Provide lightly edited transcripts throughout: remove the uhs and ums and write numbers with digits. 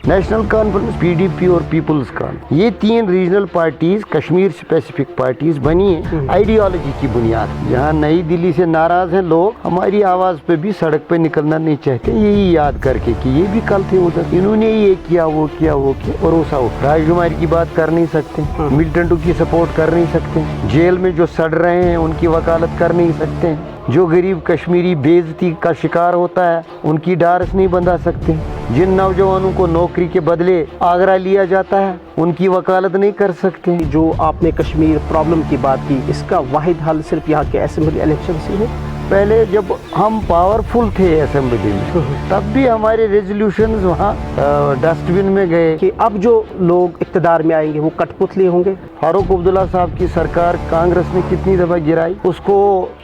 National conference, PDP और peoples conference, ये 3 regional parties Kashmir specific parties बनी है आइडियोलॉजी की बुनियाद। जहाँ नई दिल्ली से नाराज हैं लोग, हमारी आवाज पे भी सड़क पे निकलना नहीं चाहते, यही याद करके कि ये भी कल थे उधर, इन्होंने ये किया वो किया वो किया, भरोसा हो। राजकुमारी की बात कर नहीं सकते, मिल्टन टू की सपोर्ट कर नहीं सकते, जेल में जो सड़ रहे हैं उनकी वकालत कर नहीं सकते, जो गरीब कश्मीरी बेइज्जती का शिकार होता है उनकी डारस नहीं बंधा सकते, जिन नौजवानों को नौकरी के बदले आगरा लिया जाता है उनकी वकालत नहीं कर सकते। जो आपने कश्मीर प्रॉब्लम की बात की, इसका वाहिद हल सिर्फ यहाँ के असेंबली इलेक्शन से है? पहले जब हम पावरफुल थे असेंबली में तब भी हमारे रेजोल्यूशंस वहाँ डस्टबिन में गए। कि अब जो लोग इक़्तिदार में आएंगे वो कठपुतली होंगे। फारूक अब्दुल्ला साहब की सरकार कांग्रेस ने कितनी दफ़ा गिराई, उसको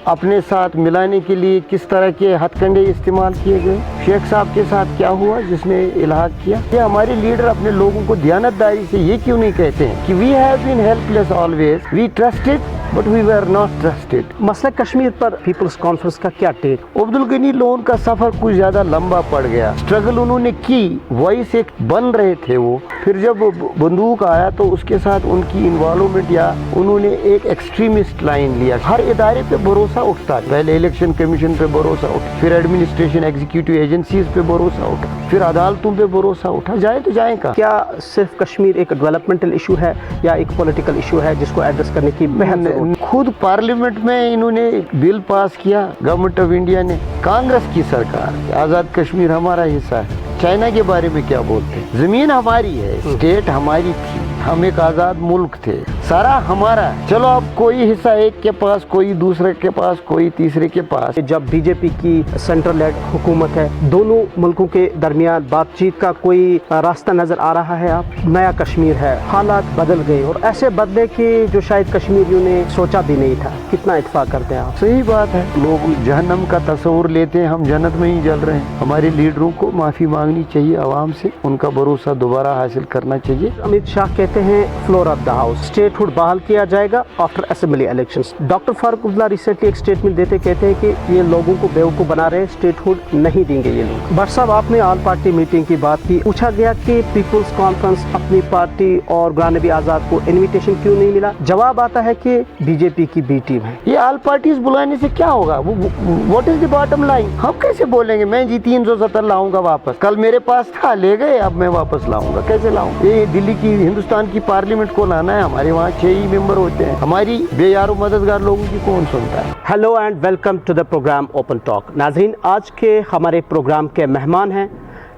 अपने साथ मिलाने के लिए किस तरह के हथकंडे इस्तेमाल किए गए। शेख साहब के साथ क्या हुआ जिसने इल्हाक किया। ये हमारे लीडर अपने लोगों को दियानतदारी से ये क्यों नहीं कहते हैं कि we have been helpless always, we trusted but we were not trusted. मसला कश्मीर पर पीपल्स कॉन्फ्रेंस का क्या टेक? अब्दुल गनी लोन का सफर कुछ ज्यादा लंबा पड़ गया, स्ट्रगल उन्होंने की, वॉइस एक बन रहे थे वो, फिर जब बंदूक आया तो उसके साथ उनकी इन्वॉल्वमेंट या उन्होंने एक एक्सट्रीमिस्ट लाइन लिया। हर इदारे पे भरोसा उठता, पहले इलेक्शन कमीशन पे भरोसा उठा, फिर एडमिनिस्ट्रेशन एग्जीक्यूटिव एजेंसीज पे भरोसा उठा, फिर अदालतों पे भरोसा उठा, जाए तो जाए का। क्या सिर्फ कश्मीर एक डेवलपमेंटल इशू है या एक पॉलिटिकल इशू है जिसको एड्रेस करने की बेहद? खुद पार्लियामेंट में इन्होंने बिल पास किया, गवर्नमेंट ऑफ इंडिया ने, कांग्रेस की सरकार, आजाद कश्मीर हमारा हिस्सा है। चाइना के बारे में क्या बोलते हैं, जमीन हमारी है, स्टेट हमारी थी, हम एक आजाद मुल्क थे, सारा हमारा है। चलो अब कोई हिस्सा एक के पास, कोई दूसरे के पास, कोई तीसरे के पास। जब बीजेपी की सेंट्रल लेड हुकूमत है, दोनों मुल्कों के दरमियान बातचीत का कोई रास्ता नजर आ रहा है? आप नया कश्मीर है, हालात बदल गए और ऐसे बदले कि जो शायद कश्मीरियों ने सोचा भी नहीं था। कितना इत्तेफाक करते हैं आप? सही बात है, लोग जहन्नम का तस्वुर लेते हैं, हम जन्नत में ही जल रहे हैं। हमारे लीडरों को माफी मांगनी चाहिए आवाम से, उनका भरोसा दोबारा हासिल करना चाहिए। अमित शाह कहते हैं floor of the house, statehood बहाल किया जाएगा after assembly elections. Doctor Farooq Abdullah recently एक स्टेटमेंट देते कहते हैं कि ये लोगों को बेवकूफ़ बना रहे हैं, स्टेटहुड नहीं देंगे ये लोग। भट्ट साहब, आपने ऑल पार्टी मीटिंग की बात की, पूछा गया कि पीपल्स कॉन्फ्रेंस अपनी पार्टी और गुलाम नबी आज़ाद को इन्विटेशन क्यों नहीं मिला? जवाब आता है कि बीजेपी की बी टीम है। ये ऑल पार्टीज बुलाने से क्या होगा? What is the bottom line? हम कैसे बोलेंगे मैं जी 370 लाऊंगा वापस, कल मेरे पास था ले गए, अब मैं वापस लाऊंगा, कैसे लाऊंगा? ये दिल्ली की, हिंदुस्तान की पार्लियामेंट को लाना है, हमारे वहाँ 6 ही मेंबर होते हैं, हमारी बेयारो मददगार लोगों की कौन सुनता है? Hello and welcome to the programme open talk. नाज़रीन, आज के हमारे प्रोग्राम के मेहमान हैं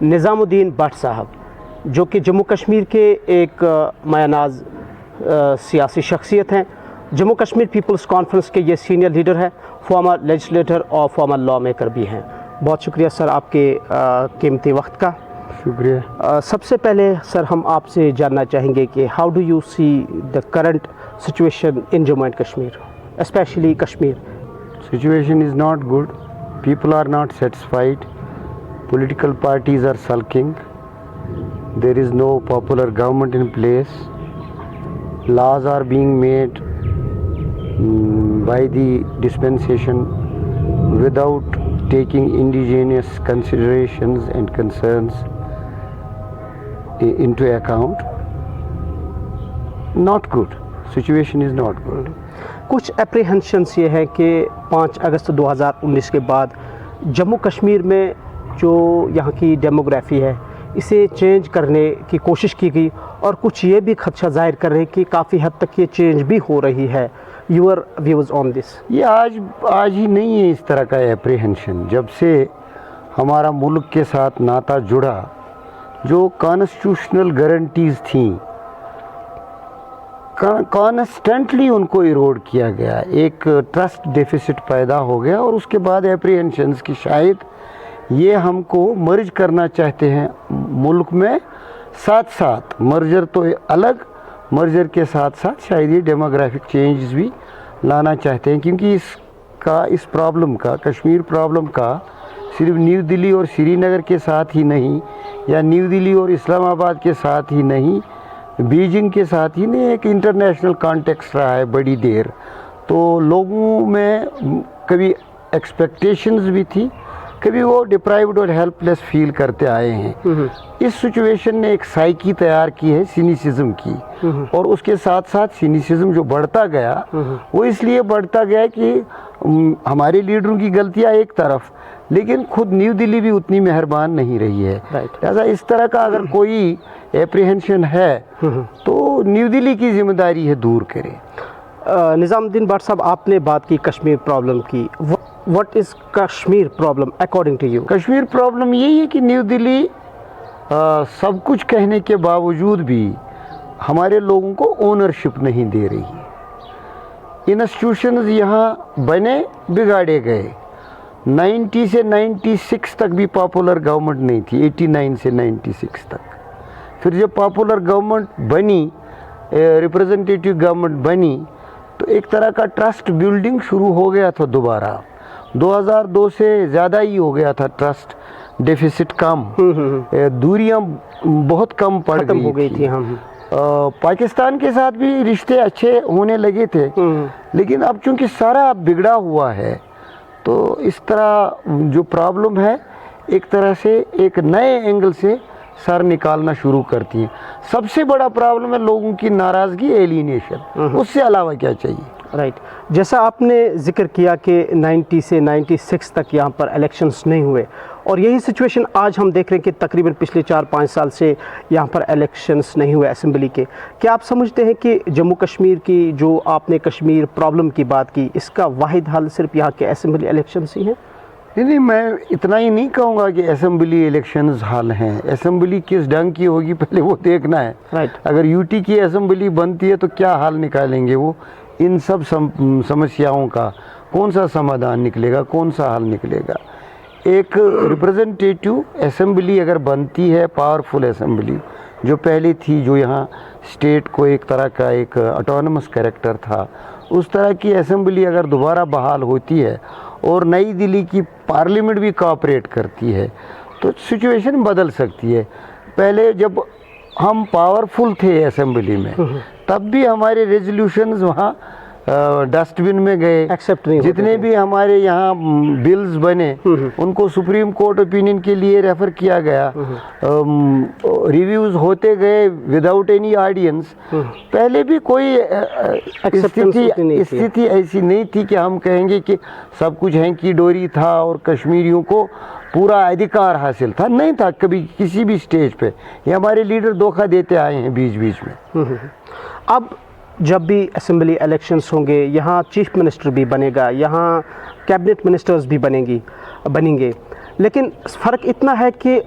निज़ामुद्दीन भट्ट साहब, जो कि जम्मू कश्मीर के एक मायनाज सियासी शख्सियत हैं। जम्मू कश्मीर पीपल्स कॉन्फ्रेंस के ये सीनियर लीडर हैं, फॉर्मर लेजिस्लेटर और फॉर्मर लॉ मेकर भी हैं। बहुत शुक्रिया सर आपके कीमती वक्त का। शुक्रिया। सबसे पहले सर हम आपसे जानना चाहेंगे कि how do you see the current situation in Jammu and Kashmir, specially Kashmir? Situation is not good. People are not satisfied. Political parties are sulking. There is no popular government in place. Laws are being made by the dispensation without taking indigenous considerations and concerns into account. Not good. Situation is not good. कुछ apprehensions ये है कि 5 अगस्त 2019 के बाद जम्मू कश्मीर में जो यहाँ की डेमोग्राफी है इसे चेंज करने की कोशिश की गई और कुछ ये भी खदशा जाहिर कर रहे हैं कि काफ़ी हद तक ये चेंज भी हो रही है। Your views on this? ये आज ही नहीं है इस तरह का एप्रीहेंशन। जब से हमारा मुल्क के साथ नाता जुड़ा, जो कॉन्स्टिट्यूशनल गारंटीज़ थीं कॉन्स्टेंटली उनको इरोड किया गया, एक ट्रस्ट डेफिसिट पैदा हो गया और उसके बाद एप्रीहेंशंस की शायद ये हमको मर्ज करना चाहते हैं मुल्क में, साथ साथ मर्जर तो अलग, मर्जर के साथ साथ शायद ये डेमोग्राफिक चेंजेस भी लाना चाहते हैं, क्योंकि इस प्रॉब्लम का, कश्मीर प्रॉब्लम का सिर्फ न्यू दिल्ली और श्रीनगर के साथ ही नहीं, या न्यू दिल्ली और इस्लामाबाद के साथ ही नहीं, बीजिंग के साथ ही नहीं, एक इंटरनेशनल कॉन्टेक्स्ट रहा है बड़ी देर। तो लोगों में कभी एक्सपेक्टेशंस भी थी, कभी वो डिप्राइव्ड और हेल्पलेस फील करते आए हैं। इस सिचुएशन ने एक साइकी तैयार की है सिनिसिज्म की, और उसके साथ साथ सिनिसिज्म जो बढ़ता गया वो इसलिए बढ़ता गया कि हमारे लीडरों की गलतियां एक तरफ, लेकिन खुद न्यू दिल्ली भी उतनी मेहरबान नहीं रही है। ऐसा इस तरह का अगर कोई एप्रीहेंशन है तो न्यू दिल्ली की जिम्मेदारी है दूर करे। निज़ामुद्दीन भट्ट साहब, आपने बात की कश्मीर प्रॉब्लम की। What is Kashmir problem according to you? Kashmir problem यही है कि न्यू दिल्ली सब कुछ कहने के बावजूद भी हमारे लोगों को ओनरशिप नहीं दे रही है। इंस्टीट्यूशंस यहाँ बने बिगाड़े गए। 90 से 96 तक भी पॉपुलर गवर्नमेंट नहीं थी, 89 से 96 तक। फिर जब पॉपुलर गवर्नमेंट बनी, रिप्रेजेंटेटिव गवर्नमेंट बनी, तो एक तरह का ट्रस्ट बिल्डिंग शुरू हो गया था दोबारा। 2002 से ज़्यादा ही हो गया था ट्रस्ट, डेफिसिट कम, दूरियां बहुत कम पड़ गई थी। पाकिस्तान के साथ भी रिश्ते अच्छे होने लगे थे, लेकिन अब चूंकि सारा बिगड़ा हुआ है तो इस तरह जो प्रॉब्लम है एक तरह से एक नए एंगल से सर निकालना शुरू करती हैं। सबसे बड़ा प्रॉब्लम है लोगों की नाराज़गी, एलिनेशन, उससे अलावा क्या चाहिए? राइट। जैसा आपने जिक्र किया कि 90 से 96 तक यहाँ पर इलेक्शंस नहीं हुए, और यही सिचुएशन आज हम देख रहे हैं कि तकरीबन पिछले 4-5 साल से यहाँ पर इलेक्शंस नहीं हुए असेंबली के। क्या आप समझते हैं कि जम्मू कश्मीर की जो आपने कश्मीर प्रॉब्लम की बात की, इसका वाहिद हल सिर्फ यहाँ के असेंबली इलेक्शंस ही हैं? नहीं, मैं इतना ही नहीं कहूँगा कि असेंबली इलेक्शंस हल हैं। असेंबली किस ढंग की होगी पहले वो देखना है। राइट। अगर यूटी की असेंबली बनती है तो क्या हल निकालेंगे वो? इन सब समस्याओं का कौन सा समाधान निकलेगा, कौन सा हल निकलेगा? एक रिप्रेजेंटेटिव असेंबली अगर बनती है, पावरफुल असेंबली जो पहले थी, जो यहाँ स्टेट को एक तरह का एक ऑटोनमस कैरेक्टर था, उस तरह की असेंबली अगर दोबारा बहाल होती है और नई दिल्ली की पार्लियामेंट भी कोऑपरेट करती है तो सिचुएशन बदल सकती है। पहले जब हम पावरफुल थे असेंबली में तब भी हमारे रेजोल्यूशंस वहाँ डस्टबिन में गए, एक्सेप्ट नहीं जितने भी हमारे यहाँ बिल्स बने उनको सुप्रीम कोर्ट ओपिनियन के लिए रेफर किया गया, रिव्यूज होते गए विदाउट एनी ऑडियंस। पहले भी कोई स्थिति ऐसी नहीं थी कि हम कहेंगे कि सब कुछ हैंकी डोरी था और कश्मीरियों को पूरा अधिकार हासिल था, नहीं था कभी किसी भी स्टेज पे। ये हमारे लीडर धोखा देते आए हैं बीच बीच में। अब जब भी असेंबली इलेक्शंस होंगे, यहाँ चीफ मिनिस्टर भी बनेगा, यहाँ कैबिनेट मिनिस्टर्स भी बनेंगे, लेकिन फ़र्क इतना है कि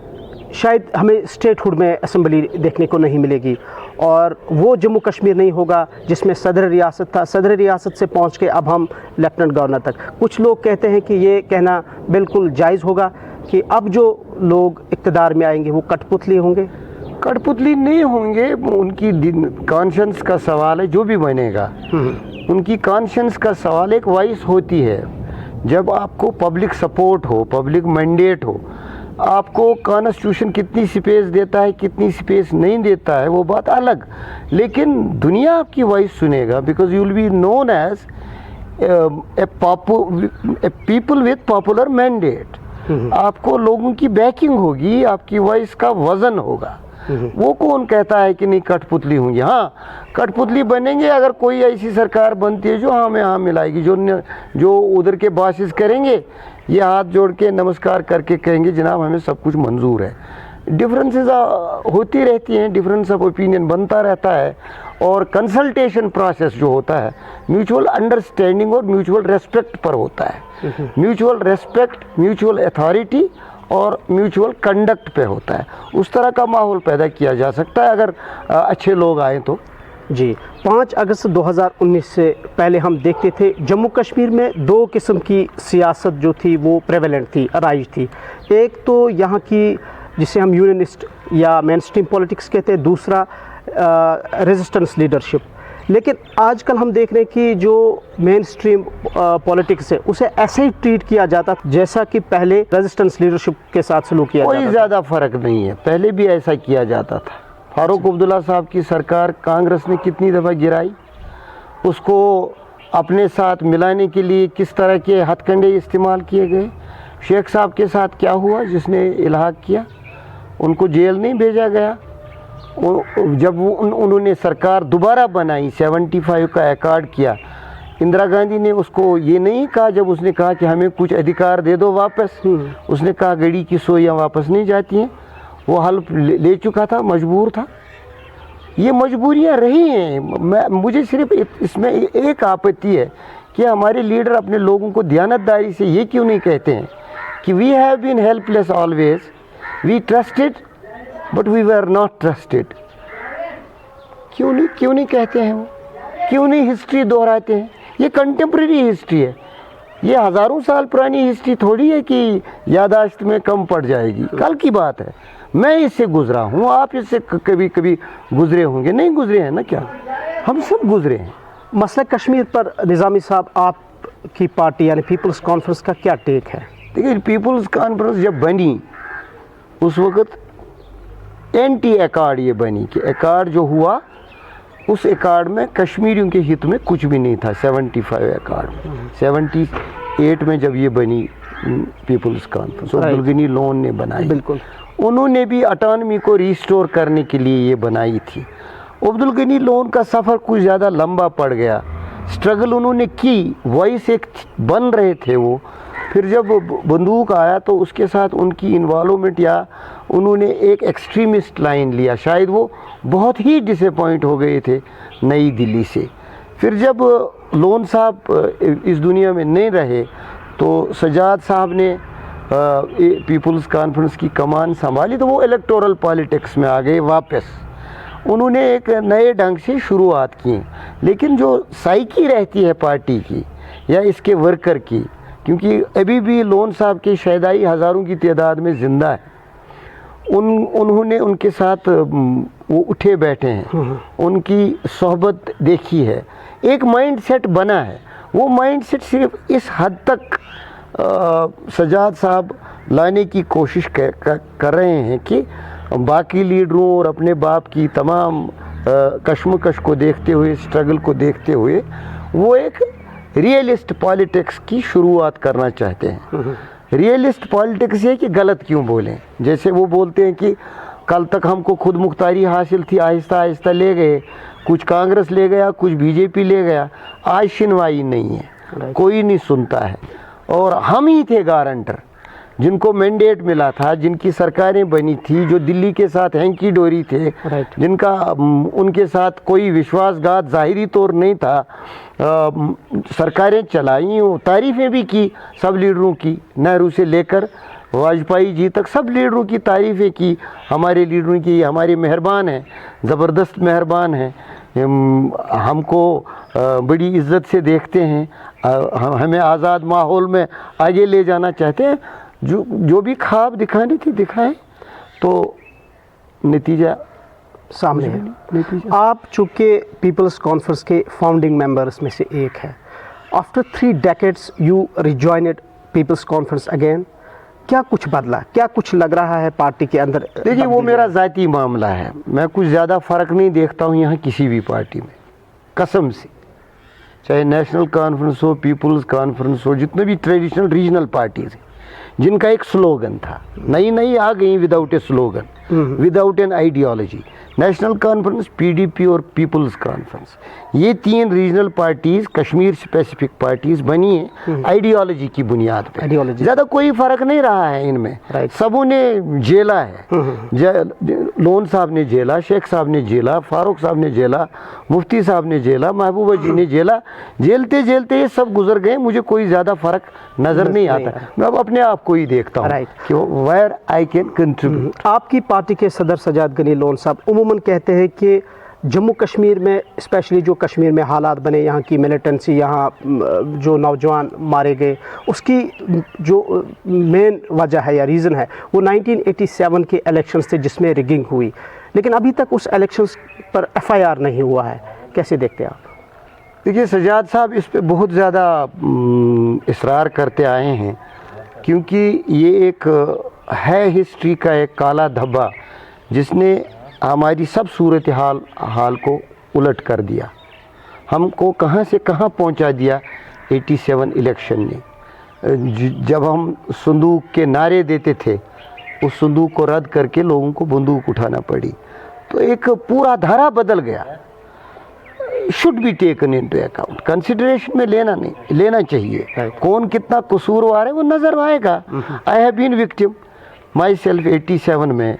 शायद हमें स्टेटहुड में असेंबली देखने को नहीं मिलेगी, और वो जम्मू कश्मीर नहीं होगा जिसमें सदर रियासत था। सदर रियासत से पहुँच के अब हम लेफ्टिनेंट गवर्नर तक। कुछ लोग कहते हैं कि ये कहना बिल्कुल जायज़ होगा कि अब जो लोग इक़्तिदार में आएंगे वो कठपुतली होंगे। कठपुतली नहीं होंगे, उनकी कॉन्शियंस का सवाल है। जो भी बनेगा उनकी कॉन्शियंस का सवाल, एक वॉइस होती है। जब आपको पब्लिक सपोर्ट हो, पब्लिक मैंडेट हो, आपको कॉन्स्टिट्यूशन कितनी स्पेस देता है, कितनी स्पेस नहीं देता है, वो बात अलग, लेकिन दुनिया आपकी वॉइस सुनेगा, because you will be known as a people with popular mandate. आपको लोगों की बैकिंग होगी, आपकी वॉइस का वजन होगा। वो कौन कहता है कि नहीं कठपुतली होंगी? हाँ, कठपुतली बनेंगे अगर कोई ऐसी सरकार बनती है जो हमें हाँ मिलाएगी, जो उधर के बासिस करेंगे, ये हाथ जोड़ के नमस्कार करके कहेंगे जनाब हमें सब कुछ मंजूर है। डिफरेंसेस होती रहती हैं, डिफरेंस ऑफ ओपिनियन बनता रहता है, और कंसल्टेशन प्रोसेस जो होता है म्यूचुअल अंडरस्टैंडिंग और म्यूचुअल रेस्पेक्ट पर होता है। म्यूचुअल रेस्पेक्ट, म्यूचुअल अथॉरिटी और म्यूचुअल कंडक्ट पे होता है। उस तरह का माहौल पैदा किया जा सकता है अगर अच्छे लोग आए तो। जी, 5 अगस्त 2019 से पहले हम देखते थे जम्मू कश्मीर में 2 किस्म की सियासत जो थी वो प्रेवेलेंट थी, राइज थी। एक तो यहाँ की जिसे हम यूनियनिस्ट या मेन स्ट्रीम पॉलिटिक्स कहते हैं, दूसरा रेजिस्टेंस लीडरशिप। लेकिन आजकल हम देख रहे हैं कि जो मेन स्ट्रीम पॉलिटिक्स है उसे ऐसे ही ट्रीट किया जाता जैसा कि पहले रेजिस्टेंस लीडरशिप के साथ सलूक किया जाता था। कोई ज़्यादा फ़र्क नहीं है, पहले भी ऐसा किया जाता था। फारूक अब्दुल्ला साहब की सरकार कांग्रेस ने कितनी दफ़ा गिराई, उसको अपने साथ मिलाने के लिए किस तरह के हथकंडे इस्तेमाल किए गए। शेख साहब के साथ क्या हुआ जिसने इल्हाक किया? उनको जेल नहीं भेजा गया। जब उन्होंने सरकार दोबारा बनाई, 75 का अकॉर्ड किया, इंदिरा गांधी ने उसको ये नहीं कहा, जब उसने कहा कि हमें कुछ अधिकार दे दो वापस, उसने कहा गड़ी की सोइयाँ वापस नहीं जाती हैं। वो हल्फ ले चुका था, मजबूर था। ये मजबूरियाँ रही हैं। मुझे सिर्फ इसमें एक आपत्ति है कि हमारे लीडर अपने लोगों को दयानतदारी से ये क्यों नहीं कहते हैं कि we have been helpless always, we trusted but we were not trusted. क्यों नहीं कहते हैं वो? क्यों नहीं हिस्ट्री दोहराते हैं? ये कंटेम्प्रेरी हिस्ट्री है, ये हज़ारों साल पुरानी हिस्ट्री थोड़ी है कि यादाश्त में कम पड़ जाएगी। कल की बात है, मैं इससे गुजरा हूँ, आप इससे कभी कभी गुजरे होंगे, नहीं गुजरे हैं ना? क्या हम सब गुजरे हैं। मसला कश्मीर पर निज़ामी साहब, आपकी पार्टी यानी पीपल्स कॉन्फ्रेंस का क्या टेक है? देखिए, पीपल्स कॉन्फ्रेंस जब बनी उस वक़्त एंटी अकॉर्ड ये बनी कि अकॉर्ड जो हुआ उस अकॉर्ड में कश्मीरियों के हित में कुछ भी नहीं था। 75 अकॉर्ड में 78 में जब ये बनी पीपल्स कॉन्फ्रेंस, अब्दुल गनी लोन ने बनाई, बिल्कुल उन्होंने भी ऑटोनॉमी को रिस्टोर करने के लिए ये बनाई थी। अब्दुल गनी लोन का सफ़र कुछ ज़्यादा लंबा पड़ गया, स्ट्रगल उन्होंने की, वॉइस एक बन रहे थे वो। फिर जब बंदूक आया तो उसके साथ उनकी इन्वॉल्वमेंट, या उन्होंने एक एक्सट्रीमिस्ट लाइन लिया, शायद वो बहुत ही डिसअपॉइंट हो गए थे नई दिल्ली से। फिर जब लोन साहब इस दुनिया में नहीं रहे तो सजाद साहब ने पीपल्स कॉन्फ्रेंस की कमान संभाली, तो वो इलेक्टोरल पॉलिटिक्स में आ गए वापस। उन्होंने एक नए ढंग से शुरुआत की, लेकिन जो साइकी रहती है पार्टी की या इसके वर्कर की, क्योंकि अभी भी लोन साहब के शहदाई हज़ारों की तादाद में ज़िंदा है, उन्होंने उनके साथ वो उठे बैठे हैं, उनकी सोहबत देखी है, एक माइंड सेट बना है। वो माइंड सेट सिर्फ इस हद तक सजाद साहब लाने की कोशिश कर रहे हैं कि बाकी लीडरों और अपने बाप की तमाम कश्मकश को देखते हुए, स्ट्रगल को देखते हुए, वो एक रियलिस्ट पॉलिटिक्स की शुरुआत करना चाहते हैं। रियलिस्ट पॉलिटिक्स ये कि गलत क्यों बोलें। जैसे वो बोलते हैं कि कल तक हमको खुद मुख्तारी हासिल थी, आहिस्ता आहिस्ता ले गए, कुछ कांग्रेस ले गया, कुछ बीजेपी ले गया, आज सुनवाई नहीं है, कोई नहीं सुनता है। और हम ही थे गारंटर, जिनको मैंडेट मिला था, जिनकी सरकारें बनी थी, जो दिल्ली के साथ हैंकी डोरी थे, जिनका उनके साथ कोई विश्वासघात ज़ाहिरी तौर नहीं था, सरकारें चलाई, तारीफ़ें भी की सब लीडरों की, नेहरू से लेकर वाजपेयी जी तक सब लीडरों की तारीफ़ें की, हमारे लीडरों की, हमारे मेहरबान हैं, ज़बरदस्त मेहरबान हैं, हमको बड़ी इज़्ज़त से देखते हैं, हमें आज़ाद माहौल में आगे ले जाना चाहते हैं। जो भी ख्वाब दिखाने थी दिखाएं, तो नतीजा सामने है। आप चूँकि पीपल्स कॉन्फ्रेंस के फाउंडिंग मेंबर्स में से एक है, after 3 decades you rejoined People's Conference again, क्या कुछ बदला, क्या कुछ लग रहा है पार्टी के अंदर? देखिए, वो मेरा ज़ाती मामला है, मैं कुछ ज़्यादा फ़र्क नहीं देखता हूँ यहाँ किसी भी पार्टी में, कसम से, चाहे नेशनल कॉन्फ्रेंस हो, पीपल्स कॉन्फ्रेंस हो, जितने भी ट्रेडिशनल रीजनल पार्टीज़ हैं जिनका एक स्लोगन था, नई आ गई without A slogan, without an ideology. National conference, PDP और पीपल्स कॉन्फ्रेंस, ये 3 regional parties Kashmir specific parties बनी हैं आइडियोलॉजी की बुनियाद पे। ज़्यादा कोई फ़र्क नहीं रहा है इनमें, सबों ने झेला है। लोन साहब ने झेला, शेख साहब ने झेला, फारूक साहब ने झेला, मुफ्ती साहब ने झेला, महबूबा जी ने झेला, झेलते झेलते ये सब गुजर गए। मुझे कोई ज़्यादा फ़र्क नज़र नहीं आता, मैं अब अपने आप को ही देखता हूँ कि वेयर आई कैन कंट्रीब्यूट। आपकी पार्टी के सदर सजाद गनी लोन साहब उमूमन कहते हैं कि जम्मू कश्मीर में, स्पेशली जो कश्मीर में हालात बने, यहाँ की मिलिटेंसी, यहाँ जो नौजवान मारे गए, उसकी जो मेन वजह है या रीज़न है वो 1987 के इलेक्शंस थे जिसमें रिगिंग हुई, लेकिन अभी तक उस इलेक्शंस पर FIR नहीं हुआ है। कैसे देखते हैं आप? देखिए, सजाद साहब इस पे बहुत ज़्यादा इसरार करते आए हैं, क्योंकि ये एक है हिस्ट्री का एक काला धब्बा जिसने हमारी सब सूरत हाल को उलट कर दिया, हमको कहाँ से कहाँ पहुँचा दिया 87 इलेक्शन ने। जब हम संदूक के नारे देते थे, उस संदूक को रद्द करके लोगों को बंदूक उठाना पड़ी। तो एक पूरा धारा बदल गया। Should be taken into account, consideration में लेना चाहिए। कौन कितना कसूरवार है वो नजर आएगा। I have been victim myself 87 में।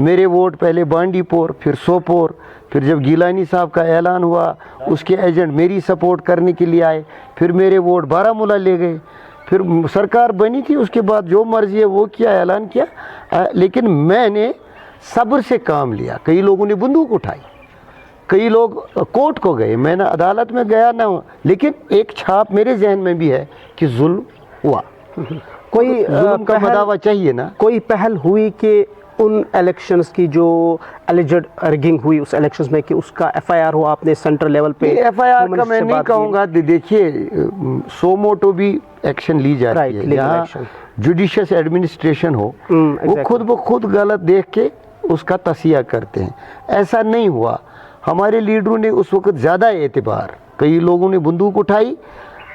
मेरे वोट पहले बांडीपोर, फिर सोपोर, फिर जब गिलानी साहब का ऐलान हुआ उसके एजेंट मेरी सपोर्ट करने के लिए आए, फिर मेरे वोट बारामूला ले गए, फिर सरकार बनी थी, उसके बाद जो मर्जी है वो किया, ऐलान किया। लेकिन मैंने सब्र से काम लिया। कई लोगों ने बंदूक उठाई, कई लोग कोर्ट को गए, मैं ना अदालत में गया ना, लेकिन एक छाप मेरे जहन में भी है कि जुल्म हुआ। कोई जुल्म का बदावा चाहिए ना। कोई पहल हुई कि उन इलेक्शंस की जो एलिजेड रिगिंग हुई उस इलेक्शंस में, कि उसका एफआईआर हो आपने सेंट्रल लेवल पे? एफआईआर का मैं नहीं कहूँगा। देखिए, सो मोटो भी एक्शन ली जाती है। जहाँ जुडिशियस एडमिनिस्ट्रेशन हो, वो खुद ब खुद गलत देख के उसका तसिया करते हैं। ऐसा नहीं हुआ। हमारे लीडरों ने उस वक्त ज़्यादा एतबार, कई लोगों ने बंदूक उठाई,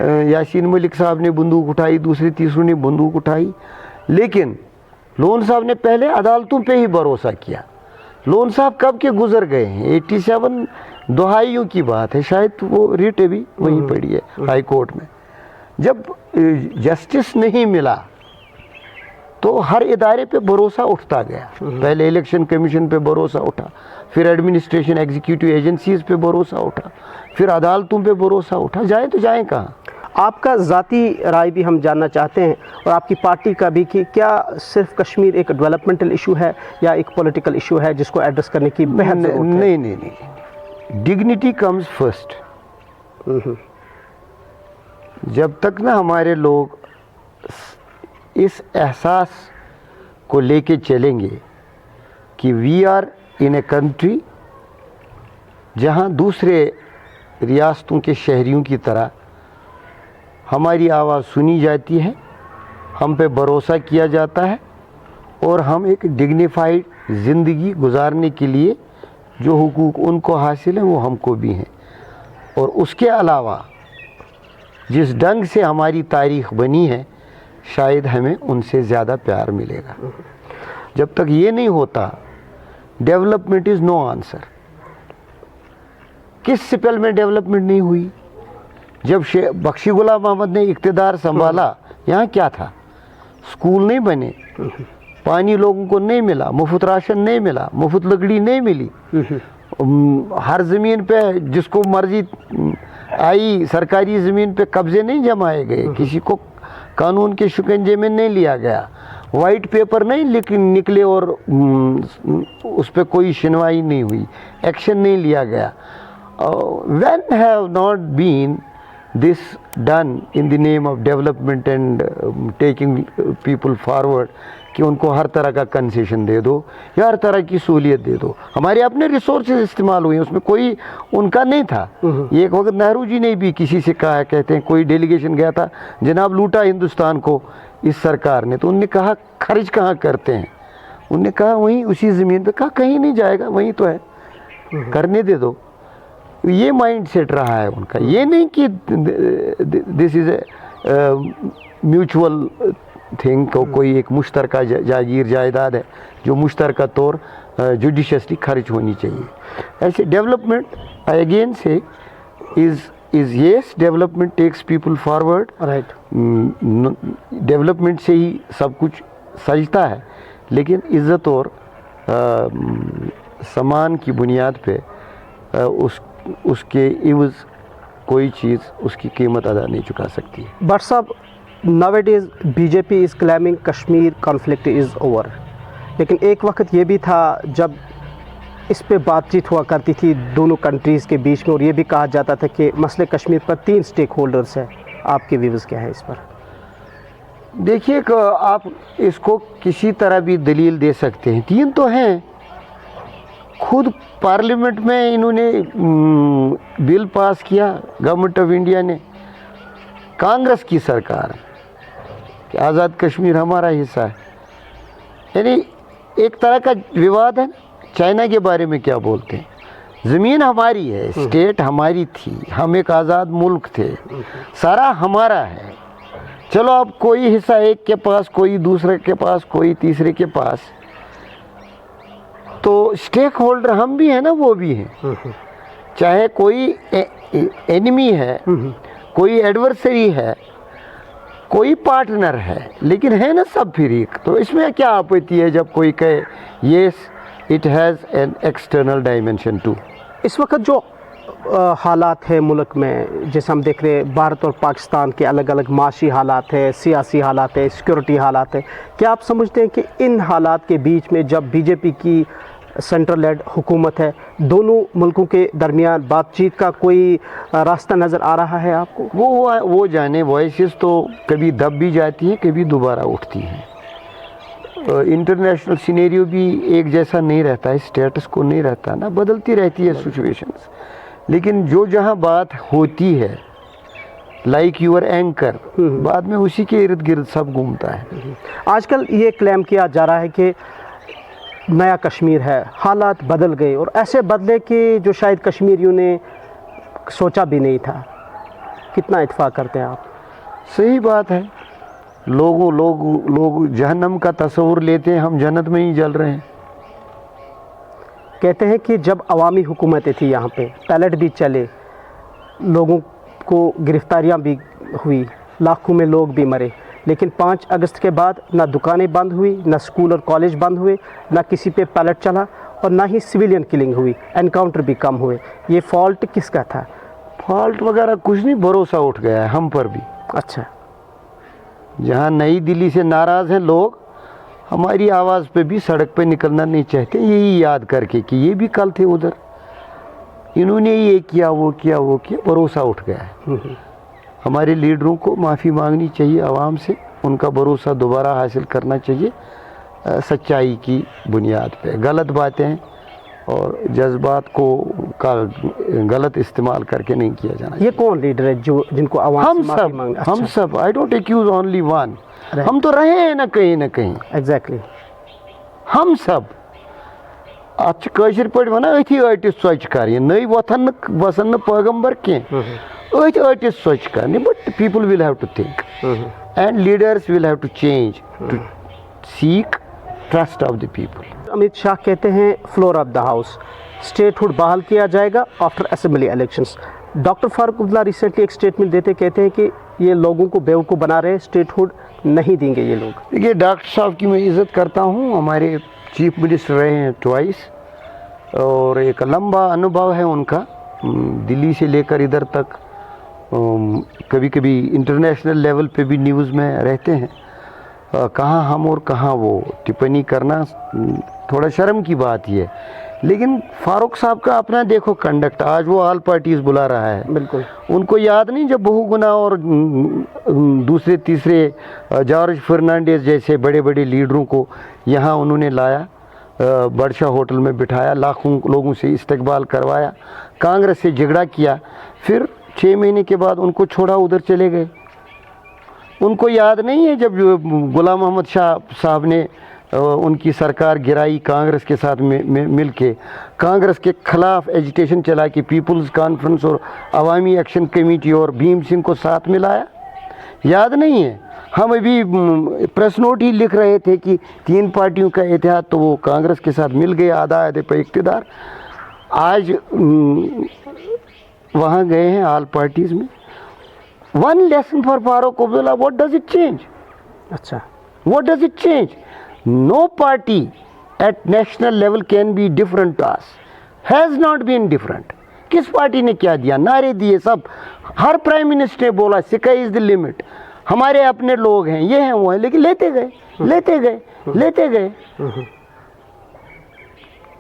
यासीन मलिक साहब ने बंदूक उठाई, दूसरे तीसरों ने बंदूक उठाई, लेकिन लोन साहब ने पहले अदालतों पे ही भरोसा किया। लोन साहब कब के गुजर गए हैं, 87 दहाइयों की बात है, शायद वो रिट भी वहीं पड़ी है हाई कोर्ट में। जब जस्टिस नहीं मिला तो हर इदारे पे भरोसा उठता गया। पहले इलेक्शन कमीशन पे भरोसा उठा, फिर एडमिनिस्ट्रेशन एग्जीक्यूटिव एजेंसीज पे भरोसा उठा, फिर अदालतों पे भरोसा उठा। जाए तो जाए कहाँ? आपका ज़ाती राय भी हम जानना चाहते हैं, और आपकी पार्टी का भी, कि क्या सिर्फ कश्मीर एक डेवलपमेंटल इशू है या एक पॉलिटिकल इशू है जिसको एड्रेस करने की बेहद ज़रूरत है? नहीं, डिग्निटी कम्स फर्स्ट। जब तक ना हमारे लोग इस एहसास को लेके चलेंगे कि we are in a country जहां दूसरे रियासतों के शहरियों की तरह हमारी आवाज़ सुनी जाती है, हम पे भरोसा किया जाता है, और हम एक डिग्निफाइड ज़िंदगी गुजारने के लिए जो हुकूक उनको हासिल हैं वो हमको भी हैं। और उसके अलावा जिस ढंग से हमारी तारीख़ बनी है, शायद हमें उनसे ज़्यादा प्यार मिलेगा। जब तक ये नहीं होता, डेवलपमेंट इज़ नो आंसर। किस सिपल में डेवलपमेंट नहीं हुई? जब बख्शी गुलाम अहमद ने इक़्तिदार संभाला, यहाँ क्या था? स्कूल नहीं बने, पानी लोगों को नहीं मिला, मुफ्त राशन नहीं मिला, मुफ्त लकड़ी नहीं मिली, हर ज़मीन पे जिसको मर्जी आई सरकारी ज़मीन पे कब्जे नहीं जमाए गए, किसी को कानून के शिकंजे में नहीं लिया गया, वाइट पेपर नहीं निकले और उस पर कोई सुनवाई नहीं हुई, एक्शन नहीं लिया गया। When have not been this done in the name of development and taking people forward, कि उनको हर तरह का कंसेशन दे दो या हर तरह की सहूलियत दे दो। हमारे अपने रिसोर्सेज इस्तेमाल हुए, उसमें कोई उनका नहीं था। एक वक्त नेहरू जी ने भी किसी से कहा है, कहते हैं कोई डेलीगेशन गया था, जनाब लूटा हिंदुस्तान को इस सरकार ने, तो उनने कहा खर्च कहाँ करते हैं? उनने कहा वहीं उसी ज़मीन पे। कहा कहीं नहीं जाएगा, वहीं तो है, करने दे दो। ये माइंड सेट रहा है उनका। ये नहीं कि this is a mutual thing, कोई एक मुश्तरका जागीर जायदाद है जो मुश्तरका तौर जुडिशसली खर्च होनी चाहिए। ऐसे development, I again say, is yes, development takes people forward. Right, development से ही सब कुछ सजता है, लेकिन इज़्ज़त और समान की बुनियाद पे उसके इवज़ कोई चीज़ उसकी कीमत अदा नहीं चुका सकती। बट साहब, nowadays BJP is claiming Kashmir conflict is over, लेकिन एक वक्त ये भी था जब इस पे बातचीत हुआ करती थी दोनों कंट्रीज़ के बीच में, और ये भी कहा जाता था कि मसले कश्मीर पर 3 स्टेक होल्डर्स हैं। आपके व्यूज़ क्या है इस पर? देखिए, आप इसको किसी तरह भी दलील दे सकते हैं, 3 तो हैं। खुद पार्लियामेंट में इन्होंने बिल पास किया, गवर्नमेंट ऑफ इंडिया ने, कांग्रेस की सरकार, कि आज़ाद कश्मीर हमारा हिस्सा है। यानी एक तरह का विवाद है। चाइना के बारे में क्या बोलते हैं? ज़मीन हमारी है, स्टेट हमारी थी, हम एक आज़ाद मुल्क थे, सारा हमारा है। चलो अब कोई हिस्सा एक के पास, कोई दूसरे के पास, कोई तीसरे के पास, तो स्टेक होल्डर हम भी हैं ना, वो भी हैं। चाहे कोई एनिमी है, कोई एडवर्सरी है, कोई पार्टनर है, लेकिन है ना सब फिर एक। तो इसमें क्या आपत्ति है जब कोई कहे yes it has an external dimension too. इस वक्त जो हालात है मुल्क में, जैसे हम देख रहे हैं भारत और पाकिस्तान के अलग अलग माशी हालात है, सियासी हालात है, सिक्योरिटी हालात है, क्या आप समझते हैं कि इन हालात के बीच में जब बीजेपी की सेंट्रल लेड हुकूमत है, दोनों मुल्कों के दरमियान बातचीत का कोई रास्ता नज़र आ रहा है आपको? वो जाने, वॉइसेस तो कभी दब भी जाती हैं, कभी दोबारा उठती हैं। इंटरनेशनल सिनेरियो भी एक जैसा नहीं रहता है, स्टेटस को नहीं रहता ना, बदलती रहती है सिचुएशंस। लेकिन जो जहाँ बात होती है, लाइक यूर एंकर, बाद में उसी के इर्द गिर्द सब घूमता है। आजकल ये क्लेम किया जा रहा है कि नया कश्मीर है, हालात बदल गए, और ऐसे बदले कि जो शायद कश्मीरियों ने सोचा भी नहीं था। कितना इत्फाक करते हैं आप? सही बात है। लोग जहन्नम का तस्वुर लेते हैं, हम जन्नत में ही जल रहे हैं। कहते हैं कि जब अवामी हुकूमतें थी यहाँ पे, पैलेट भी चले, लोगों को गिरफ्तारियाँ भी हुई, लाखों में लोग भी मरे, लेकिन 5 अगस्त के बाद ना दुकानें बंद हुई, ना स्कूल और कॉलेज बंद हुए, ना किसी पे पैलेट चला, और ना ही सिविलियन किलिंग हुई, एनकाउंटर भी कम हुए। ये फॉल्ट किसका था? फॉल्ट वगैरह कुछ नहीं, भरोसा उठ गया है हम पर भी। अच्छा, जहाँ नई दिल्ली से नाराज़ हैं लोग, हमारी आवाज़ पे भी सड़क पे निकलना नहीं चाहते, यही याद करके कि ये भी कल थे उधर, इन्होंने ये किया, वो किया, वो किया, भरोसा उठ गया है। हमारे लीडरों को माफ़ी मांगनी चाहिए आवाम से, उनका भरोसा दोबारा हासिल करना चाहिए सच्चाई की बुनियाद पे। गलत बातें और जज्बात को का गलत इस्तेमाल करके नहीं किया जाना। ये कौन लीडर है जो जिनको आवाम से माफ़ी मांगनी? अच्छा। हम सब, I don't accuse only one, हम तो रहे हैं ना कहीं ना कहीं। एग्जैक्टली, हम सब अच्छ कशर पे वन अथी अटिस स्वच्छ कर, नई वथन वसन पैगम्बर कह अटिस स्वच्छ कर, but people will have to think and leaders will have to change to seek trust of the people. Amit Shah कहते हैं floor of the house, statehood बहाल किया जाएगा after assembly elections. Doctor Farooq Abdullah recently एक स्टेटमेंट देते कहते हैं कि ये लोगों को बेवकूफ़ बना रहे, स्टेटहुड नहीं देंगे ये लोग। देखिए, डॉक्टर साहब की मैं इज़्ज़त करता हूँ, हमारे चीफ मिनिस्टर रहे हैं ट्वाइस, और एक लंबा अनुभव है उनका, दिल्ली से लेकर इधर तक, कभी कभी इंटरनेशनल लेवल पे भी न्यूज़ में रहते हैं। कहाँ हम और कहाँ वो, टिप्पणी करना थोड़ा शर्म की बात ही है। लेकिन फारूक साहब का अपना देखो कंडक्ट, आज वो ऑल पार्टीज बुला रहा है। बिल्कुल, उनको याद नहीं जब बहुगुना और दूसरे तीसरे जॉर्ज फर्नांडिस जैसे बड़े बड़े लीडरों को यहाँ उन्होंने लाया, बड़शाह होटल में बिठाया, लाखों लोगों से इस्तकबाल करवाया, कांग्रेस से झगड़ा किया, फिर 6 महीने के बाद उनको छोड़ा, उधर चले गए। उनको याद नहीं है जब गुलाम मोहम्मद शाह साहब ने उनकी सरकार गिराई, कांग्रेस के साथ मिल के कांग्रेस के खिलाफ एजिटेशन चला कि पीपल्स कॉन्फ्रेंस और अवामी एक्शन कमेटी और भीम सिंह को साथ मिलाया? याद नहीं है। हम अभी प्रेस नोट ही लिख रहे थे कि 3 पार्टियों का इत्तेहाद, तो वो कांग्रेस के साथ मिल गए, आधा आधे पे इक़्तिदार। आज वहाँ गए हैं ऑल पार्टीज़ में। One lesson for Farooq Abdullah, what does it change? अच्छा, what does it change? No party at national level can be different to us, has not been different. किस पार्टी ने क्या दिया? नारे दिए सब, हर प्राइम मिनिस्टर ने बोला स्काई इज द लिमिट, हमारे अपने लोग हैं, ये हैं वो हैं, लेकिन लेते गए लेते गए लेते गए।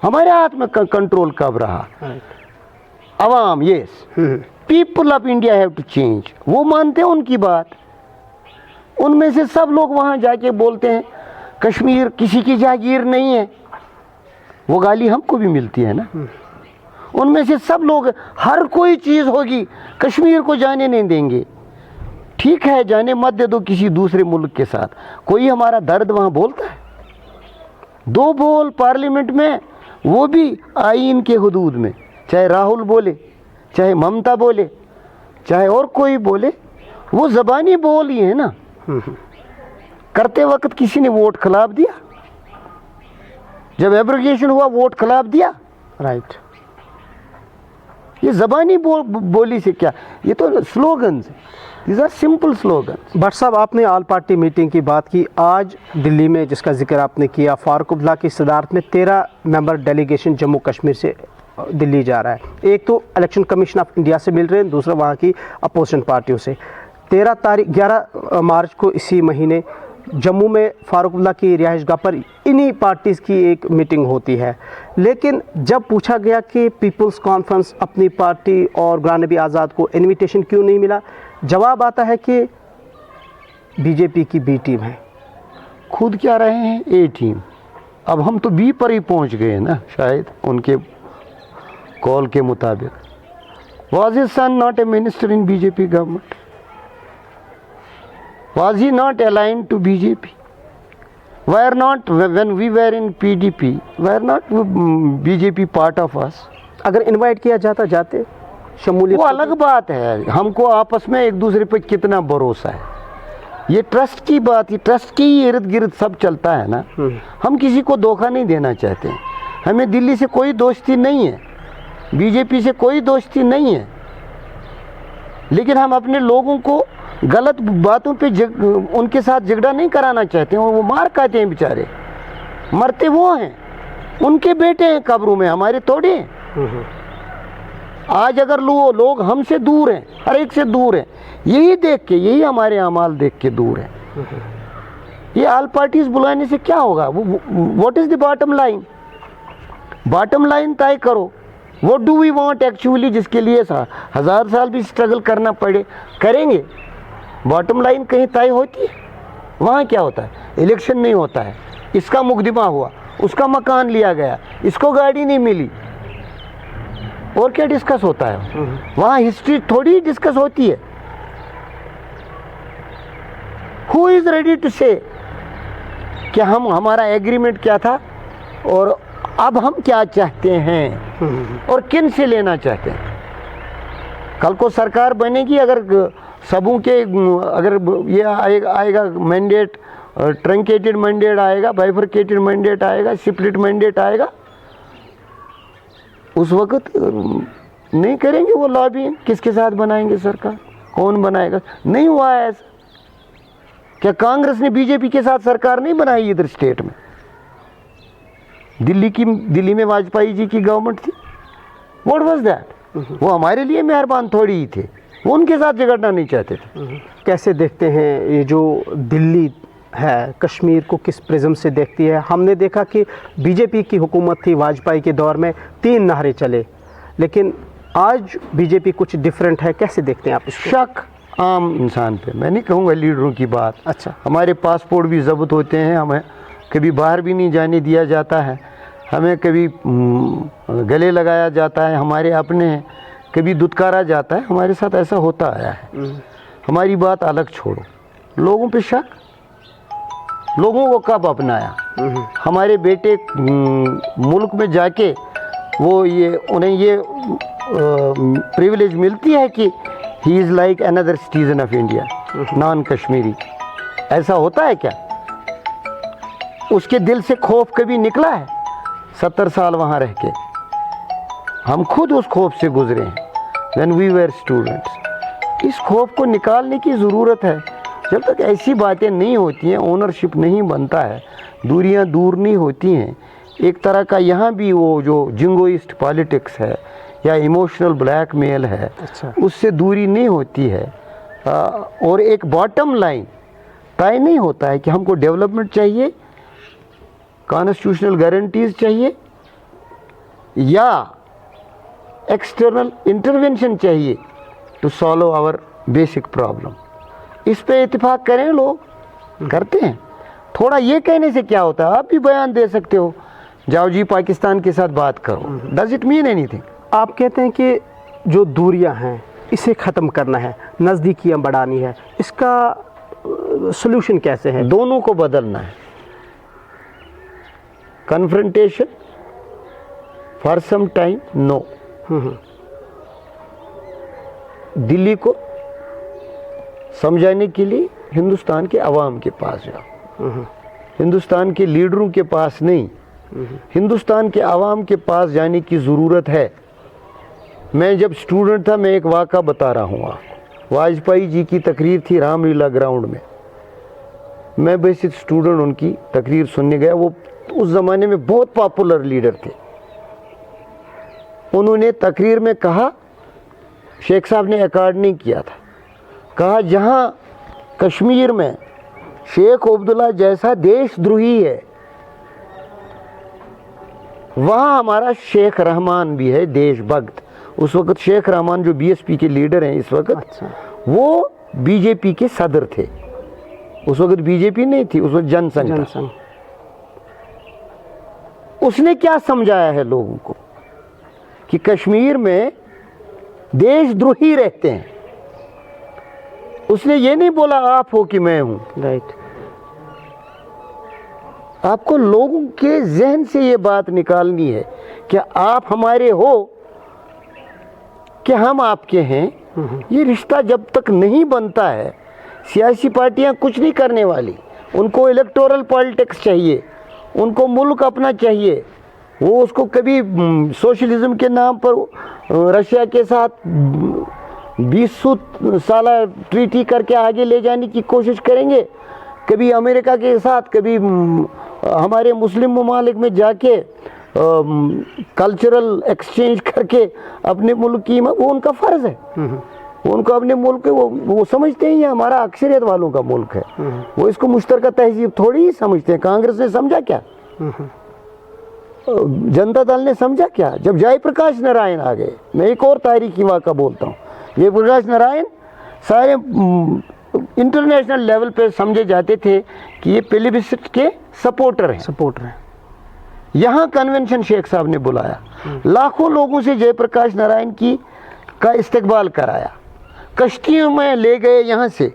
हमारे हाथ में कंट्रोल कब रहा? अवाम, yes, people of India have to change. वो मानते हैं उनकी बात। उनमें से सब लोग वहाँ जाके बोलते हैं कश्मीर किसी की जागीर नहीं है, वो गाली हमको भी मिलती है ना। उनमें से सब लोग, हर कोई चीज़ होगी, कश्मीर को जाने नहीं देंगे। ठीक है, जाने मत दे दो किसी दूसरे मुल्क के साथ, कोई हमारा दर्द वहाँ बोलता है? 2 बोल पार्लियामेंट में, वो भी आईन के हुदूद में, चाहे राहुल बोले, चाहे ममता बोले, चाहे और कोई बोले, वो ज़बानी बोल ही है ना। करते वक्त किसी ने वोट खिलाफ दिया? जब एब्रोगेशन हुआ वोट खिलाफ दिया? राइट। ये ज़बानी बोली से क्या, ये तो स्लोगन्स हैं, these are simple slogans. Bhat साहब, आपने ऑल पार्टी मीटिंग की बात की। आज दिल्ली में जिसका जिक्र आपने किया, फारूक अब्दुल्ला की सदारत में 13 मेंबर डेलीगेशन जम्मू कश्मीर से दिल्ली जा रहा है। एक तो इलेक्शन कमीशन ऑफ इंडिया से मिल रहे हैं, दूसरा वहाँ की अपोजिशन पार्टियों से। 11 मार्च को इसी महीने जम्मू में फारूक अब्दुल्ला की रिहाइश गाह पर इन्हीं पार्टीज़ की एक मीटिंग होती है। लेकिन जब पूछा गया कि पीपल्स कॉन्फ्रेंस अपनी पार्टी और गुलाम नबी आज़ाद को इनविटेशन क्यों नहीं मिला, जवाब आता है कि बीजेपी की बी टीम है। खुद क्या रहे हैं ए टीम। अब हम तो बी पर ही पहुंच गए ना, शायद उनके कॉल के मुताबिक। Was his son not a minister in BJP government? Was he not aligned to BJP? Were not, when we were in PDP, were not BJP part of us? अगर इनवाइट किया जाता जाते शमूलियत, वो अलग बात है। हमको आपस में एक दूसरे पर कितना भरोसा है, ये ट्रस्ट की बात है। ट्रस्ट के ही इर्द गिर्द सब चलता है ना। हम किसी को धोखा नहीं देना चाहते हैं। हमें दिल्ली से कोई दोस्ती नहीं है, बीजेपी से कोई दोस्ती नहीं है, लेकिन हम अपने लोगों को गलत बातों पे उनके साथ झगड़ा नहीं कराना चाहते हैं। वो मार खाते हैं बेचारे, मरते वो हैं, उनके बेटे हैं कब्रों में, हमारे थोड़े हैं। आज अगर लोग हमसे दूर हैं, हर एक से दूर हैं, यही देख के, यही हमारे अमाल देख के दूर हैं। ये ऑल पार्टीज बुलाने से क्या होगा? What is the bottom line? Bottom line तय करो। What do we want actually, जिसके लिए 1000 साल भी स्ट्रगल करना पड़े, करेंगे। बॉटम लाइन कहीं तय होती है? वहाँ क्या होता है? इलेक्शन नहीं होता है, इसका मुकदमा हुआ, उसका मकान लिया गया, इसको गाड़ी नहीं मिली, और क्या डिस्कस होता है? वहाँ हिस्ट्री थोड़ी डिस्कस होती है। हु इज रेडी टू से कि हमारा एग्रीमेंट क्या था और अब हम क्या चाहते हैं और किन से लेना चाहते हैं? कल को सरकार बनेगी, अगर सबों के, अगर ये आएगा मैंडेट, ट्रंकेटेड मैंडेट आएगा, बाइफरकेटेड मैंडेट आएगा, स्प्लिट मैंडेट आएगा, उस वक्त नहीं करेंगे वो लॉबी। किसके साथ बनाएंगे सरकार? कौन बनाएगा? नहीं हुआ है ऐसा। क्या कांग्रेस ने बीजेपी के साथ सरकार नहीं बनाई इधर स्टेट में? दिल्ली में वाजपेयी जी की गवर्नमेंट थी। What was that? वो हमारे लिए मेहरबान थोड़ी ही थे, वो उनके साथ झगड़ना नहीं चाहते थे। कैसे देखते हैं ये जो दिल्ली है, कश्मीर को किस प्रिज्म से देखती है? हमने देखा कि बीजेपी की हुकूमत थी वाजपेयी के दौर में, 3 नारे चले, लेकिन आज बीजेपी कुछ डिफरेंट है। कैसे देखते हैं आप इसको? शक आम इंसान पे, मैं नहीं कहूँगा लीडरों की बात। अच्छा, हमारे पासपोर्ट भी जब्त होते हैं, हमें कभी बाहर भी नहीं जाने दिया जाता है, हमें कभी गले लगाया जाता है, हमारे अपने हैं, कभी दुत्कारा जाता है, हमारे साथ ऐसा होता आया है। हमारी बात अलग छोड़ो, लोगों पे शक, लोगों को कब अपनाया? हमारे बेटे मुल्क में जाके उन्हें ये प्रिविलेज मिलती है कि he is like another citizen of India, non Kashmiri. ऐसा होता है क्या? उसके दिल से खौफ कभी निकला है? 70 साल वहाँ रह के हम खुद उस खौफ से गुजरे हैं व्हेन वी वर स्टूडेंट्स। इस खौफ को निकालने की ज़रूरत है। जब तक ऐसी बातें नहीं होती हैं, ओनरशिप नहीं बनता है, दूरियां दूर नहीं होती हैं, एक तरह का यहाँ भी वो जो जिंगोइस्ट पॉलिटिक्स है या इमोशनल ब्लैकमेल है, अच्छा, उससे दूरी नहीं होती है, और एक बॉटम लाइन तय नहीं होता है कि हमको डेवलपमेंट चाहिए, कॉन्स्टिट्यूशनल गारंटीज चाहिए या एक्सटर्नल इंटरवेंशन चाहिए to solve our basic problem. इस पे इत्तेफाक करें, लोग करते हैं। थोड़ा ये कहने से क्या होता है? आप भी बयान दे सकते हो, जाओ जी पाकिस्तान के साथ बात करो, डज इट मीन एनीथिंग? आप कहते हैं कि जो दूरियां हैं इसे ख़त्म करना है, नज़दीकियां बढ़ानी है, इसका सॉल्यूशन कैसे है? दोनों को बदलना है। Confrontation for some time, no. Delhi को समझाने के लिए हिंदुस्तान के अवाम के पास जाओ, हिंदुस्तान के लीडरों के पास नहीं, हिंदुस्तान के अवाम के पास जाने की ज़रूरत है। मैं जब स्टूडेंट था, मैं एक वाक़ा बता रहा हूँ आपको। वाजपेयी जी की तकरीर थी रामलीला ग्राउंड में, मैं बेसिक स्टूडेंट उनकी तकरीर सुनने गया। वो उस ज़माने में बहुत पॉपुलर लीडर थे। उन्होंने तकरीर में कहा, शेख साहब ने रिकॉर्ड नहीं किया था, कहा जहाँ कश्मीर में शेख अब्दुल्ला जैसा देशद्रोही है, वहाँ हमारा शेख रहमान भी है देशभक्त। उस वक्त शेख रहमान जो बीएसपी के लीडर हैं इस वक्त, वो बीजेपी के सदर थे। उस वक्त बीजेपी नहीं थी, उस वक्त जनसंघ था। उसने क्या समझाया है लोगों को कि कश्मीर में देशद्रोही रहते हैं। उसने ये नहीं बोला आप हो कि मैं हूं। राइट। आपको लोगों के जहन से ये बात निकालनी है कि आप हमारे हो कि हम आपके हैं। ये रिश्ता जब तक नहीं बनता है, सियासी पार्टियां कुछ नहीं करने वाली। उनको इलेक्टोरल पॉलिटिक्स चाहिए, उनको मुल्क अपना चाहिए। वो उसको कभी सोशलिज्म के नाम पर रशिया के साथ 20 साल ट्रीटी करके आगे ले जाने की कोशिश करेंगे, कभी अमेरिका के साथ, कभी हमारे मुस्लिम ममालिक में जाके कल्चरल एक्सचेंज करके अपने मुल्क की, वो उनका फ़र्ज़ है। उनको अपने मुल्क वो समझते हैं ये हमारा अक्सरियत वालों का मुल्क है। वो इसको मुश्तरका तहजीब थोड़ी ही समझते हैं। कांग्रेस ने समझा क्या? जनता दल ने समझा क्या? जब जयप्रकाश नारायण आ गए, मैं एक और तारीखी वाक़ा बोलता हूँ। जयप्रकाश नारायण सारे इंटरनेशनल लेवल पे समझे जाते थे कि ये प्लेबिस्सिट के सपोर्टर हैं। यहाँ कन्वेंशन शेख साहब ने बुलाया, लाखों लोगों से जयप्रकाश नारायण का इस्तकबाल कराया, कश्तियों में ले गए यहाँ से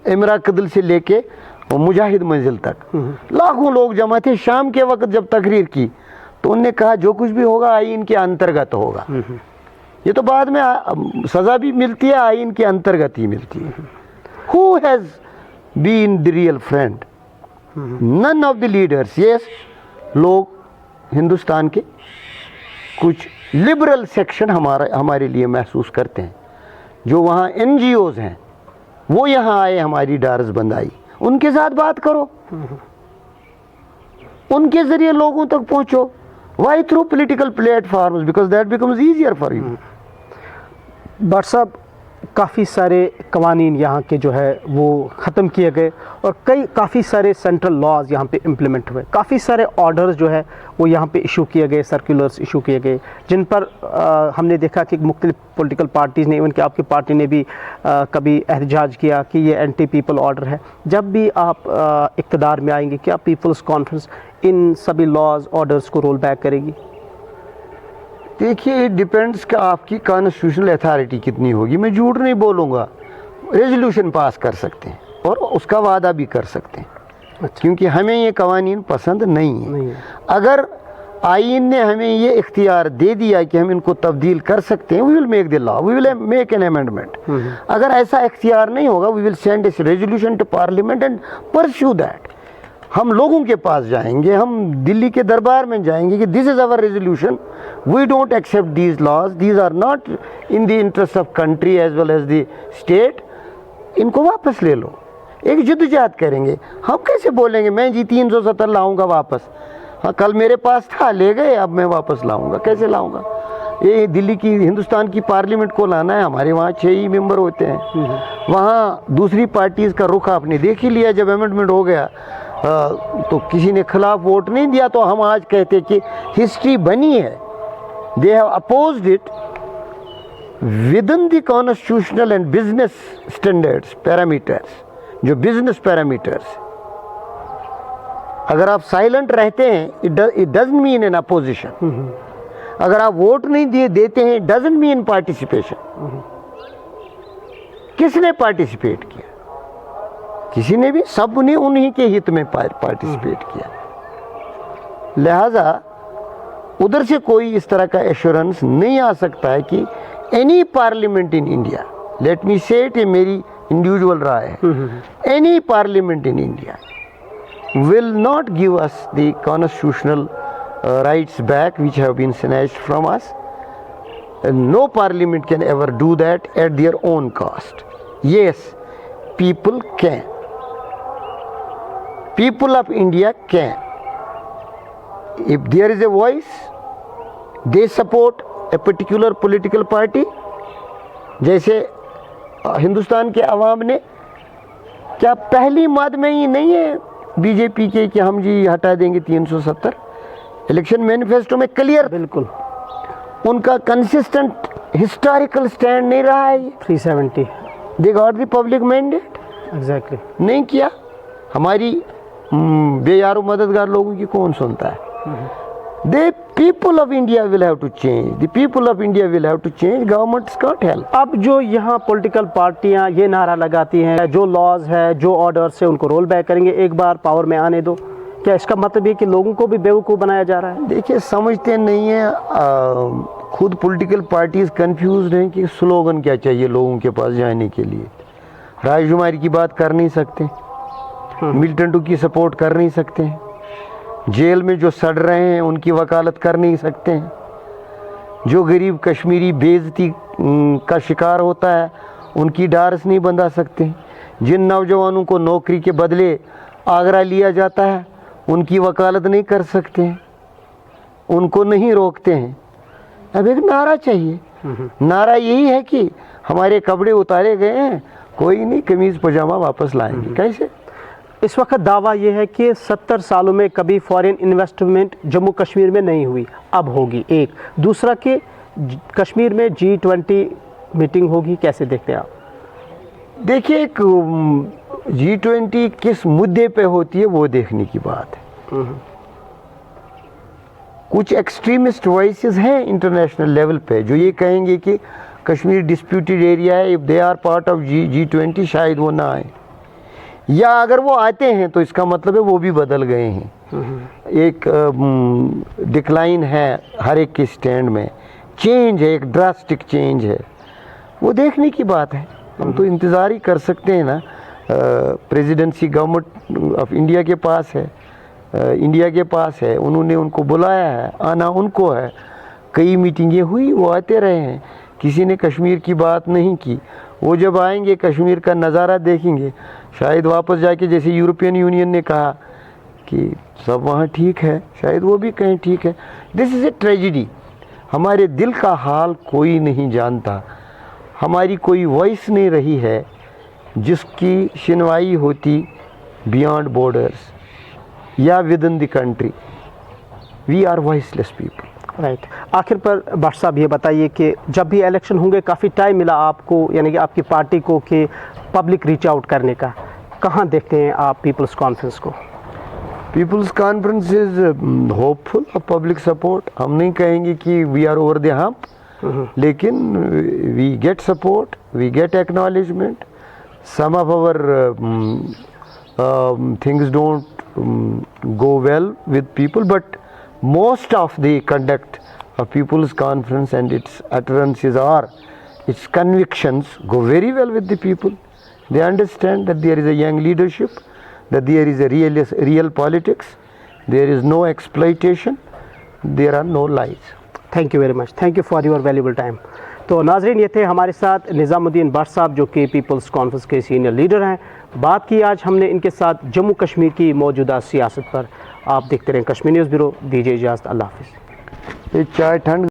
इमरा कदल से लेके मुजाहिद मंजिल तक। लाखों लोग जमा थे। शाम के वक्त जब तकरीर की तो उन्होंने कहा जो कुछ भी होगा आईन के अंतर्गत होगा। ये तो बाद में सज़ा भी मिलती है, आईन के अंतर्गत ही मिलती है। Who has been the real friend? None of the leaders. Yes, लोग हिंदुस्तान के कुछ लिबरल सेक्शन हमारे लिए महसूस करते हैं। जो वहाँ NGOs हैं वो यहाँ आए, हमारी डार्स बंदाई, उनके साथ बात करो, उनके ज़रिए लोगों तक पहुँचो। Why through political platforms? Because that becomes easier for you. Bhat साहब, काफ़ी सारे कवानीन यहाँ के जो है वो ख़त्म किए गए और काफ़ी सारे सेंट्रल लॉज यहाँ पे इम्प्लीमेंट हुए। काफ़ी सारे ऑर्डर्स जो है वो यहाँ पे इशू किए गए, सर्कुलर्स इशू किए गए, जिन पर हमने देखा कि मुख्तलिफ पॉलिटिकल पार्टीज़ ने, इवन कि आपकी पार्टी ने भी कभी एहतजाज किया कि ये एंटी पीपल ऑर्डर है। जब भी आप इक़्तिदार में आएंगे, क्या पीपल्स कॉन्फ्रेंस इन सभी लॉज ऑर्डर्स को रोल बैक करेगी? देखिए, इट डिपेंड्स कि आपकी कॉन्स्टिट्यूशनल अथॉरिटी कितनी होगी। मैं झूठ नहीं बोलूँगा, रेजोल्यूशन पास कर सकते हैं और उसका वादा भी कर सकते हैं। अच्छा। क्योंकि हमें ये कवानीन पसंद नहीं है। अगर आईन ने हमें ये इख्तियार दे दिया कि हम इनको तब्दील कर सकते हैं, we will make the law, we will make an amendment. अगर ऐसा इख्तियार नहीं होगा, we will send a resolution to parliament and pursue that. हम लोगों के पास जाएंगे, हम दिल्ली के दरबार में जाएंगे कि this is our resolution, we don't accept these laws, these are not in the interest of country as well as the state, इनको वापस ले लो। एक जद्दोजहद करेंगे। हम कैसे बोलेंगे मैं जी 370 लाऊंगा वापस? हाँ, कल मेरे पास था, ले गए, अब मैं वापस लाऊंगा। कैसे लाऊंगा? ये दिल्ली की, हिंदुस्तान की पार्लियामेंट को लाना है। हमारे वहाँ 6 ही मेंबर होते हैं। वहाँ दूसरी पार्टीज़ का रुख आपने देख ही लिया। जब अमेंडमेंट हो गया तो किसी ने खिलाफ वोट नहीं दिया, तो हम आज कहते कि हिस्ट्री बनी है। They have opposed it within the constitutional and business standards parameters, जो बिजनेस पैरामीटर्स। अगर आप साइलेंट रहते हैं, it doesn't mean an opposition. अगर आप वोट नहीं देते हैं, डजंट मीन पार्टिसिपेशन। किसने पार्टिसिपेट किया? किसी ने भी, सब ने उन्हीं के हित में पार्टिसिपेट किया। लिहाजा उधर से कोई इस तरह का एश्योरेंस नहीं आ सकता है कि any parliament in India, let me से इट, मेरी इंडिविजुअल राय है, any parliament in India will not give us the constitutional rights back which have been snatched from us. No parliament can ever do that at their own cost. Yes, people can. People of India can. If there is a voice, they support a particular political party. जैसे हिंदुस्तान के अवाम ने, क्या पहली मद में ही नहीं है BJP के कि हम जी हटा देंगे 370? इलेक्शन मैनिफेस्टो में क्लियर, बिल्कुल उनका कंसिस्टेंट हिस्टोरिकल स्टैंड नहीं रहा है ये। 370 they got the public mandate, exactly नहीं किया। हमारी बेयारो मददगार लोगों की कौन सुनता है? The people of India will have to change. The people of India will have to change. Governments can't help. अब जो यहाँ पॉलिटिकल पार्टियाँ ये नारा लगाती हैं, जो लॉज है, जो ऑर्डर्स है, उनको रोल बैक करेंगे, एक बार पावर में आने दो, क्या इसका मतलब ये कि लोगों को भी बेवकूफ़ बनाया जा रहा है? देखिए, समझते नहीं है, खुद पॉलिटिकल पार्टीज कंफ्यूज हैं कि स्लोगन क्या चाहिए लोगों के पास जाने के लिए। राजकुमारी की बात कर नहीं सकते, मिल्टन की सपोर्ट कर नहीं सकते हैं, जेल में जो सड़ रहे हैं उनकी वकालत कर नहीं सकते हैं, जो गरीब कश्मीरी बेइज्जती का शिकार होता है उनकी डारस नहीं बंधा सकते, जिन नौजवानों को नौकरी के बदले आगरा लिया जाता है उनकी वकालत नहीं कर सकते हैं, उनको नहीं रोकते हैं। अब एक नारा चाहिए, नारा यही है कि हमारे कपड़े उतारे गए हैं, कोई नहीं, कमीज़ पजामा वापस लाएंगे। कैसे? इस वक्त दावा ये है कि 70 सालों में कभी फॉरेन इन्वेस्टमेंट जम्मू कश्मीर में नहीं हुई, अब होगी। एक दूसरा कि कश्मीर में G20 मीटिंग होगी, कैसे देखते हैं आप? देखिए, एक G20 किस मुद्दे पे होती है वो देखने की बात है। कुछ एक्सट्रीमिस्ट वॉइसेस हैं इंटरनेशनल लेवल पे जो ये कहेंगे कि कश्मीर डिस्प्यूटेड एरिया है, if they are part of G20 शायद वो ना आए, या अगर वो आते हैं तो इसका मतलब है वो भी बदल गए हैं। एक डिक्लाइन है हर एक के स्टैंड में, चेंज है, एक ड्रास्टिक चेंज है, वो देखने की बात है। हम तो इंतज़ार ही कर सकते हैं ना। प्रेसिडेंसी गवर्नमेंट ऑफ इंडिया के पास है, इंडिया के पास है, उन्होंने उनको बुलाया है, आना उनको है, कई मीटिंगें हुई, वो आते रहे हैं, किसी ने कश्मीर की बात नहीं की। वो जब आएंगे कश्मीर का नज़ारा देखेंगे, शायद वापस जाके जैसे यूरोपियन यूनियन ने कहा कि सब वहाँ ठीक है, शायद वो भी कहें ठीक है। This is a tragedy. हमारे दिल का हाल कोई नहीं जानता, हमारी कोई वॉइस नहीं रही है जिसकी सुनवाई होती बियॉन्ड बॉर्डर्स या within the country. We are voiceless people. Right. आखिर पर भट्ट साहब ये बताइए कि जब भी इलेक्शन होंगे, काफ़ी टाइम मिला आपको, यानी कि आपकी पार्टी को, कि पब्लिक रीच आउट करने का, कहाँ देखते हैं आप पीपल्स कॉन्फ्रेंस को? People's Conference is hopeful of public support. हम नहीं कहेंगे कि we are over the hump, लेकिन we get support, we get acknowledgement. Some of our things don't go well with people, but most of the conduct of People's Conference and its utterances or its convictions go very well with the people. They understand that there is a young leadership, that there is a real politics, there is no exploitation, there are no lies. Thank you very much, thank you for your valuable time. तो नाजरीन, ये थे हमारे साथ निज़ामुद्दीन भट्ट साहब जो कि peoples Conference के सीनियर लीडर हैं। बात की आज हमने इनके साथ जम्मू कश्मीर की मौजूदा सियासत पर। आप देखते रहें कश्मीर न्यूज़ ब्यूरो। दीजिए इजाज़त, अल्लाह हाफ़िज़। ये चाय ठंड